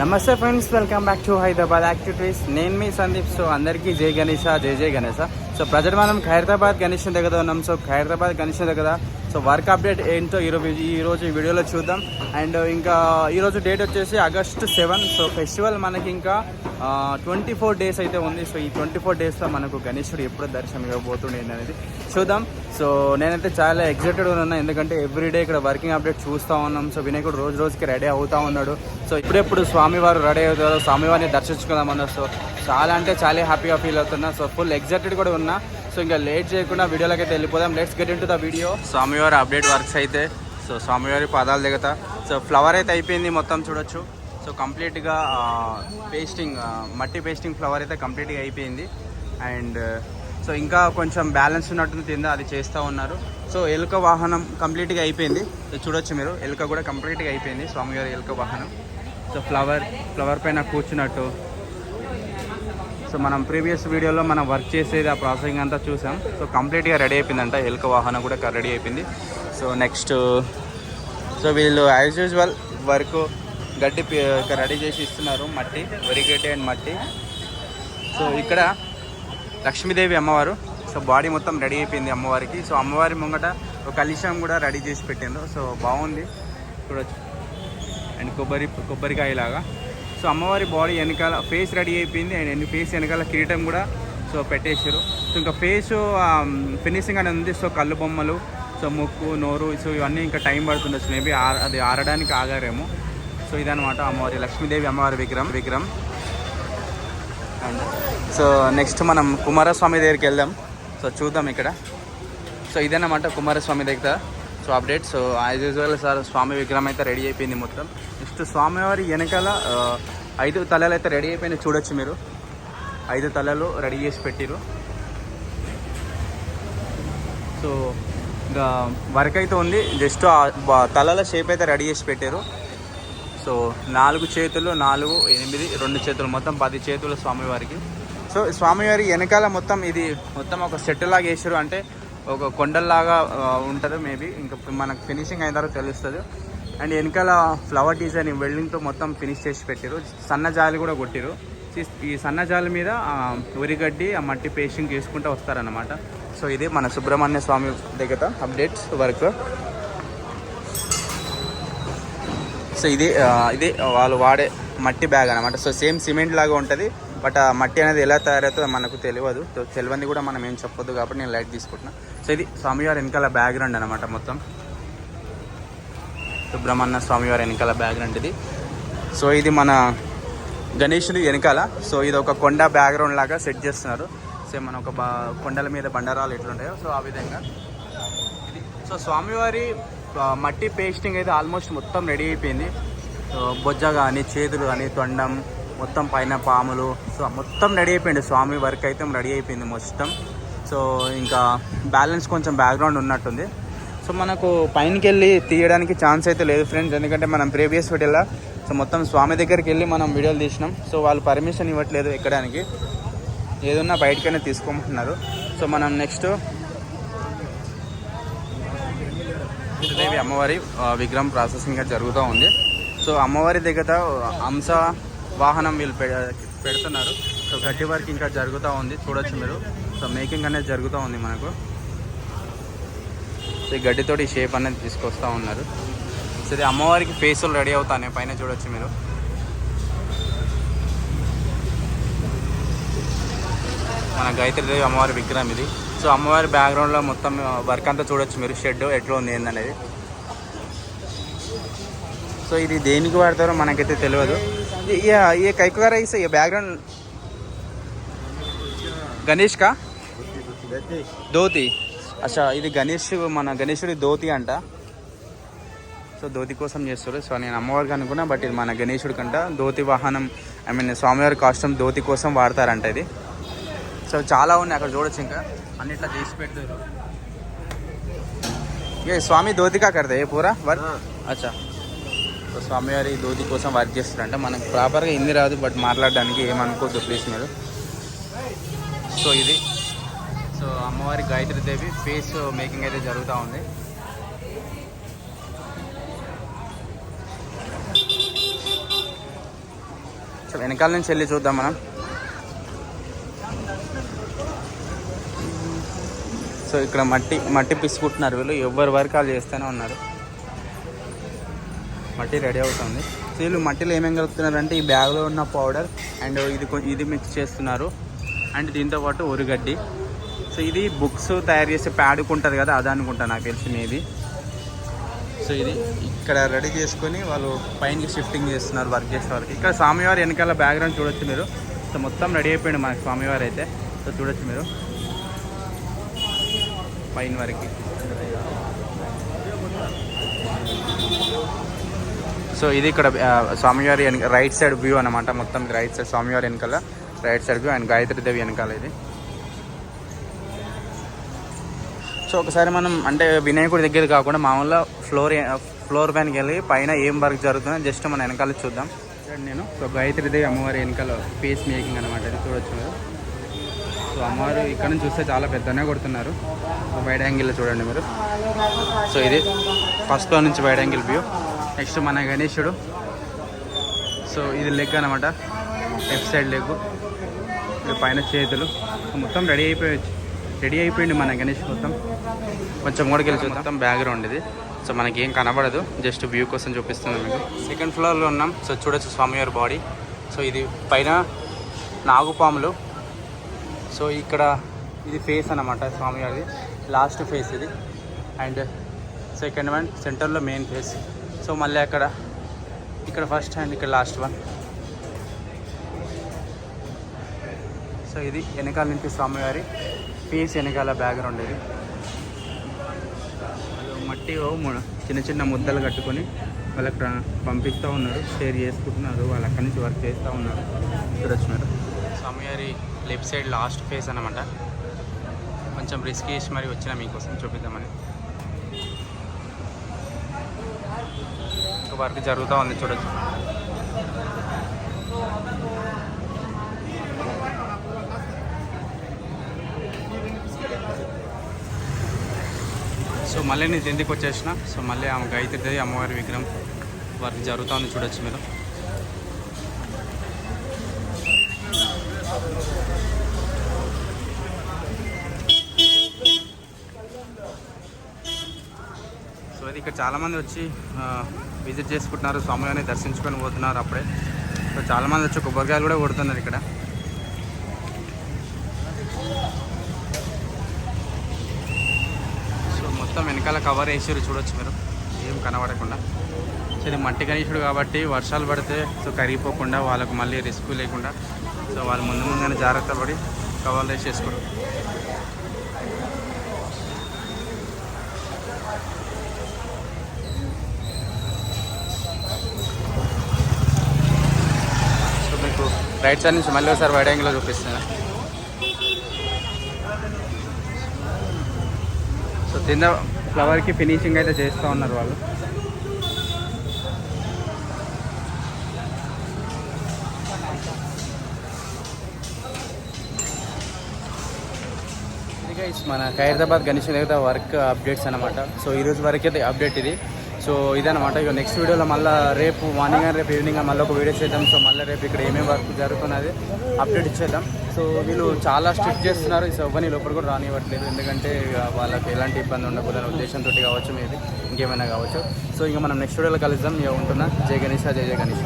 నమస్తే friends, welcome back to Hyderabad activities. నేను మీ Sandeep. So అందరికీ జై గణేష, జై జై గణేష. సో ప్రజెంట్ మనం ఖైరతాబాద్ గణేష్ దగ్గర ఉన్నాం. సో ఖైరతాబాద్ గణేష్ దగ్గర సో వర్క్ అప్డేట్ ఏంటో ఈరోజు ఈ వీడియోలో చూద్దాం. అండ్ ఇంకా ఈరోజు డేట్ వచ్చేసి August 7. సో ఫెస్టివల్ మనకి ఇంకా 24 డేస్ అయితే ఉంది. సో ఈ 24 డేస్లో మనకు గణేశుడు ఎప్పుడు దర్శనం ఇవ్వబోతుండే అనేది చూద్దాం. సో నేనైతే చాలా ఎగ్జైటెడ్గా ఉన్నాను, ఎందుకంటే ఎవ్రీడే ఇక్కడ వర్కింగ్ అప్డేట్ చూస్తూ ఉన్నాం. సో వినాయకుడు రోజు రోజుకి రెడీ అవుతూ ఉన్నాడు. సో ఇప్పుడెప్పుడు స్వామివారు రెడీ అవుతారో, స్వామివారిని దర్శించుకుందామన్నారు. సో చాలా అంటే చాలా హ్యాపీగా ఫీల్ అవుతున్నా. సో ఫుల్ ఎగ్జైటెడ్ కూడా ఉన్నా. సో ఇంకా లేట్ చేయకుండా వీడియోలోకి అయితే వెళ్ళిపోదాం. Let's get in to the video. స్వామివారి అప్డేట్ వర్క్స్ అయితే సో స్వామివారి పాదాల దిగత. సో ఫ్లవర్ అయితే అయిపోయింది మొత్తం చూడొచ్చు. సో కంప్లీట్గా పేస్టింగ్, మట్టి పేస్టింగ్ ఫ్లవర్ అయితే కంప్లీట్గా అయిపోయింది. అండ్ సో ఇంకా కొంచెం బ్యాలెన్స్ ఉన్నట్టుంది కింద, అది చేస్తూ ఉన్నారు. సో ఎలుక వాహనం కంప్లీట్గా అయిపోయింది. చూడొచ్చు మీరు, ఎలుక కూడా కంప్లీట్గా అయిపోయింది స్వామివారి ఎలుక వాహనం. సో ఫ్లవర్ పైన కూర్చున్నట్టు. సో మనం ప్రీవియస్ వీడియోలో మనం వర్క్ చేసేది ఆ ప్రాసెసింగ్ అంతా చూసాం. సో కంప్లీట్గా రెడీ అయిపోయిందంట, ఎలుక వాహనం కూడా రెడీ అయిపోయింది. సో నెక్స్ట్ సో వీళ్ళు యాజ్ యూజువల్ వర్క్ గడ్డి రెడీ చేసి ఇస్తున్నారు, మట్టి, వరిగడ్డి అండ్ మట్టి. సో ఇక్కడ లక్ష్మీదేవి అమ్మవారు. సో బాడీ మొత్తం రెడీ అయిపోయింది అమ్మవారికి. సో అమ్మవారి ముంగట ఒక కలశం కూడా రెడీ చేసి పెట్టిండ్రు. సో బాగుంది చూడొచ్చు. అండ్ కొబ్బరికాయలాగా. సో అమ్మవారి బాడీ వెనకాల ఫేస్ రెడీ అయిపోయింది. అండ్ ఫేస్ వెనకాల కిరీటం కూడా సో పెట్టేసారు. సో ఇంకా ఫేస్ ఫినిషింగ్ అనేది ఉంది. సో కళ్ళు బొమ్మలు, సో ముక్కు, నోరు, సో ఇవన్నీ ఇంకా టైం పడుతుండొచ్చు, మేబీ అది ఆరడానికి ఆగారేమో. సో ఇదనమాట అమ్మవారి లక్ష్మీదేవి అమ్మవారి విగ్రహం. అండ్ సో నెక్స్ట్ మనం కుమారస్వామి దగ్గరికి వెళ్దాం. సో చూద్దాం ఇక్కడ. సో ఇదన్నమాట కుమారస్వామి దగ్గర so update. So as usual sir స్వామి విగ్రహం అయితే రెడీ అయిపోయింది మొత్తం. నెక్స్ట్ స్వామివారి వెనకాల 5 తలలు అయితే రెడీ అయిపోయినాయి చూడొచ్చు మీరు. 5 తలలు రెడీ చేసి పెట్టిరు. సో ఇంకా వర్క్ అయితే ఉంది, జస్ట్ తలల షేప్ అయితే రెడీ చేసి పెట్టారు. సో 4 చేతులు, 4, 8, 2 చేతులు, మొత్తం 10 చేతులు స్వామివారికి. సో స్వామివారి వెనకాల మొత్తం ఇది మొత్తం ఒక సెట్ లాగా వేసారు, అంటే ఒక కొండల్లాగా ఉంటుంది. మేబీ ఇంకా మనకు ఫినిషింగ్ అయిన తర్వాత తెలుస్తుంది. అండ్ వెనకాల ఫ్లవర్ డిజైన్ వెల్డింగ్తో మొత్తం ఫినిష్ చేసి పెట్టారు. సన్నజాలి కూడా కొట్టారు. ఈ సన్నజాలి మీద ఉరిగడ్డి ఆ మట్టి పేస్టింగ్ చేసుకుంటూ వస్తారన్నమాట. సో ఇది మన సుబ్రహ్మణ్య స్వామి దగ్గర అప్డేట్స్ వర్క్. సో ఇది వాళ్ళు వాడే మట్టి బ్యాగ్ అనమాట. సో సేమ్ సిమెంట్ లాగా ఉంటుంది, బట్ ఆ మట్టి అనేది ఎలా తయారవుతుందో మనకు తెలియదు కూడా మనం ఏం చెప్పొద్దు, కాబట్టి నేను లైట్ తీసుకుంటున్నా. సో ఇది స్వామివారి వెనకాల బ్యాక్గ్రౌండ్ అనమాట మొత్తం. సుబ్రహ్మణ్య స్వామివారి వెనకాల బ్యాక్గ్రౌండ్ ఇది. సో ఇది మన గణేశుడి వెనకాల. సో ఇది ఒక కొండ బ్యాక్గ్రౌండ్ లాగా సెట్ చేస్తున్నారు. సేమ్ మన ఒక కొండల మీద బండరాలు ఎట్లుంటాయో సో ఆ విధంగా ఇది. సో స్వామివారి మట్టి పేస్టింగ్ అయితే ఆల్మోస్ట్ మొత్తం రెడీ అయిపోయింది. బొజ్జ కానీ, చేతులు కానీ, తొండం మొత్తం, పైన పాములు, సో మొత్తం రెడీ అయిపోయింది. స్వామి వర్క్ అయితే రెడీ అయిపోయింది మొత్తం. సో ఇంకా బ్యాలెన్స్ కొంచెం బ్యాక్గ్రౌండ్ ఉన్నట్టుంది. సో మనకు పైనకి వెళ్ళి తీయడానికి ఛాన్స్ అయితే లేదు ఫ్రెండ్స్, ఎందుకంటే మనం ప్రీవియస్ వీడియోలో సో మొత్తం స్వామి దగ్గరికి వెళ్ళి మనం వీడియోలు తీసినాం. సో వాళ్ళు పర్మిషన్ ఇవ్వట్లేదు ఎక్కడానికి, ఏదన్నా బయటకైనా తీసుకోమంటున్నారు. సో మనం నెక్స్ట్ దేవి అమ్మవారి విగ్రహం ప్రాసెసింగ్ జరుగుతూ ఉంది. సో అమ్మవారి దగ్గర అంశ వాహనం వీళ్ళు పెడుతున్నారు. సో గడ్డి వర్క్ ఇంకా జరుగుతూ ఉంది చూడొచ్చు మీరు. సో మేకింగ్ అనేది జరుగుతూ ఉంది మనకు. సో ఈ గడ్డితోటి షేప్ అనేది తీసుకొస్తూ ఉన్నారు. సో ఇది అమ్మవారికి ఫేసులు రెడీ అవుతాయి పైన చూడొచ్చు మీరు. మన గాయత్రీదేవి అమ్మవారి విగ్రహం ఇది. సో అమ్మవారి బ్యాక్గ్రౌండ్లో మొత్తం వర్క్ అంతా చూడొచ్చు మీరు, షెడ్ ఎట్లా ఉంది ఏందనేది. సో ఇది దేనికి వాడతారో మనకైతే తెలియదు. ये कैको का रही ये बैकग्राउंड गणेश का ధోతి. అచ్చా ఇది మన గణేశుడి ధోతి అంట. సో ధోతి కోసం చేస్తారు. సో నేను అమ్మవారికి అనుకున్నా, బట్ ఇది మన గణేశుడి కంట ధోతి వాహనం, స్వామివారి కాస్ట్యూమ్ ధోతి కోసం వాడతారంట ఇది. సో చాలా ఉన్నాయి అక్కడ చూడొచ్చు, ఇంకా అన్నిట్లా చేసి పెడతారు. ఏ స్వామి ధోతి కా కడతా ఏ పూరా వర్క్. అచ్చా సో స్వామివారి ధోతి కోసం వర్క్ చేస్తారంట. మనకు ప్రాపర్గా హిందీ రాదు, బట్ మాట్లాడడానికి ఏమనుకోవద్దు ప్లీజ్ మీరు. సో ఇది సో అమ్మవారి గాయత్రీదేవి ఫేస్ మేకింగ్ అయితే జరుగుతూ ఉంది. సో వెనకాల నుంచి వెళ్ళి చూద్దాం మనం. సో ఇక్కడ మట్టి పిసుకుంటున్నారు వీళ్ళు, ఎవరి వరకు వాళ్ళు చేస్తూనే ఉన్నారు. మట్టి రెడీ అవుతుంది. సో వీళ్ళు మట్టిలో ఏమేమి కలుపుతున్నారంటే ఈ బ్యాగ్లో ఉన్న పౌడర్ అండ్ ఇది మిక్స్ చేస్తున్నారు. అండ్ దీంతోపాటు ఒరిగడ్డి. సో ఇది బుక్స్ తయారు చేసే ప్యాడ్కి ఉంటుంది కదా, అది అనుకుంటా నాకు తెలిసిన ఇది. సో ఇది ఇక్కడ రెడీ చేసుకొని వాళ్ళు పైనకి షిఫ్టింగ్ చేస్తున్నారు వర్క్ చేసే వాళ్ళకి. ఇక్కడ స్వామివారి వెనకాల బ్యాక్గ్రౌండ్ చూడొచ్చు మీరు. సో మొత్తం రెడీ అయిపోయింది మనకి స్వామివారు అయితే. సో చూడొచ్చు మీరు పైన వరకు. సో ఇది ఇక్కడ స్వామివారి రైట్ సైడ్ వ్యూ అనమాట. మొత్తం రైట్ సైడ్ స్వామివారి వెనకాల right side view and Gayatri Devi వెనకాల ఇది. సో ఒకసారి మనం అంటే వినాయకుడి దగ్గర కాకుండా మామూలుగా ఫ్లోర్ పైనకి వెళ్ళి పైన ఏం వర్క్ జరుగుతుందో జస్ట్ మన వెనకాల చూద్దాం. నేను సో గాయత్రీదేవి అమ్మవారి వెనకాల ఫేస్ మేకింగ్ అనమాట, ఇది చూడొచ్చు మీరు. సో అమ్మవారు ఇక్కడ నుంచి చూస్తే చాలా పెద్దనే కొడుతున్నారు. వైడ్ యాంగిల్లో చూడండి మీరు. సో ఇది ఫస్ట్ ఫ్లోర్ నుంచి వైడ్ యాంగిల్ వ్యూ. నెక్స్ట్ మన గణేశుడు. సో ఇది లెగ్ అనమాట, లెఫ్ట్ సైడ్ లెగ్, పైన చేతులు. మొత్తం రెడీ అయిపోయింది మన గణేష్ మొత్తం. కొంచెం మూడుకెళ్ళి చూద్దాం. మొత్తం బ్యాక్గ్రౌండ్ ఇది. సో మనకి ఏం కనబడదు, జస్ట్ వ్యూ కోసం చూపిస్తున్నాం మీకు. సెకండ్ ఫ్లోర్లో ఉన్నాం. సో చూడొచ్చు స్వామివారి బాడీ. సో ఇది పైన నాగుపాములు. సో ఇక్కడ ఇది ఫేస్ అన్నమాట స్వామివారిది, లాస్ట్ ఫేస్ ఇది. అండ్ సెకండ్ వన్ సెంటర్లో మెయిన్ ఫేస్. సో మళ్ళీ ఇక్కడ ఫస్ట్ అండ్ ఇక్కడ లాస్ట్ వన్. సో ఇది వెనకాల నుంచి స్వామివారి ఫేస్ వెనకాల బ్యాక్గ్రౌండ్ ఇది. వాళ్ళు మట్టి చిన్న ముద్దలు కట్టుకొని వాళ్ళకి పంపిస్తూ ఉన్నారు, షేర్ చేసుకుంటున్నారు. వాళ్ళు అక్కడి నుంచి వర్క్ చేస్తూ ఉన్నారు. చూడొచ్చు స్వామివారి లెఫ్ట్ సైడ్ లాస్ట్ ఫేస్ అనమాట. కొంచెం రిస్క్ చేసి మరి వచ్చిన మీకోసం చూపిద్దామని. వర్క్ జరుగుతూ ఉంది చూడొచ్చు. సో మళ్ళీ నేను ఎందుకు వచ్చేసిన. సో మళ్ళీ ఆమె గాయత్రీదేవి అమ్మవారి విగ్రహం వర్క్ జరుగుతూ ఉంది చూడొచ్చు మీరు. సో అది ఇక్కడ చాలామంది వచ్చి విజిట్ చేసుకుంటున్నారు, స్వామివారిని దర్శించుకొని పోతున్నారు అప్పుడే. సో చాలామంది వచ్చి కొబ్బరికాయలు కూడా కొడుతున్నారు ఇక్కడ. సో మొత్తం వెనకాల కవర్ వేసారు చూడొచ్చు మీరు, ఏం కనబడకుండా. సో ఇది మట్టి గణేశుడు కాబట్టి వర్షాలు పడితే సో కరిగిపోకుండా వాళ్ళకు మళ్ళీ రిస్క్ లేకుండా సో వాళ్ళు ముందుగానే జాగ్రత్త పడి కవర్లు వేసేసుకోరు. సో మీకు రైట్ సైడ్ నుంచి మళ్ళీ ఒకసారి వైడ్ యాంగిల్లో చూపిస్తాను. సో కింద ఫ్లవర్కి ఫినిషింగ్ అయితే చేస్తూ ఉన్నారు వాళ్ళు. మన ఖైరతాబాద్ గణేష్ దగ్గర వర్క్ అప్డేట్స్ అనమాట. సో ఈరోజు వరకు అయితే అప్డేట్ ఇది. సో ఇదనమాట. ఇక నెక్స్ట్ వీడియోలో మళ్ళీ రేపు మార్నింగ్ అండ్ రేపు ఈవినింగ్ మళ్ళీ ఒక వీడియో చేద్దాం. సో మళ్ళీ రేపు ఇక్కడ ఏమేమి వర్క్ జరుగుతున్నది అప్డేట్ ఇచ్చేద్దాం. సో వీళ్ళు చాలా స్ట్రిక్ట్ చేస్తున్నారు. ఈ సవ్వని లోపల కూడా రానివ్వట్లేదు, ఎందుకంటే వాళ్ళకి ఎలాంటి ఇబ్బంది ఉండకూడదనే ఉద్దేశంతో కావచ్చు, మేబీ ఇంకేమైనా కావచ్చు. సో ఇంకా మనం నెక్స్ట్ వీడియోలో కలుద్దాం. ఇక ఉంటున్నా. జై గణేష్, జై జై గణేష్.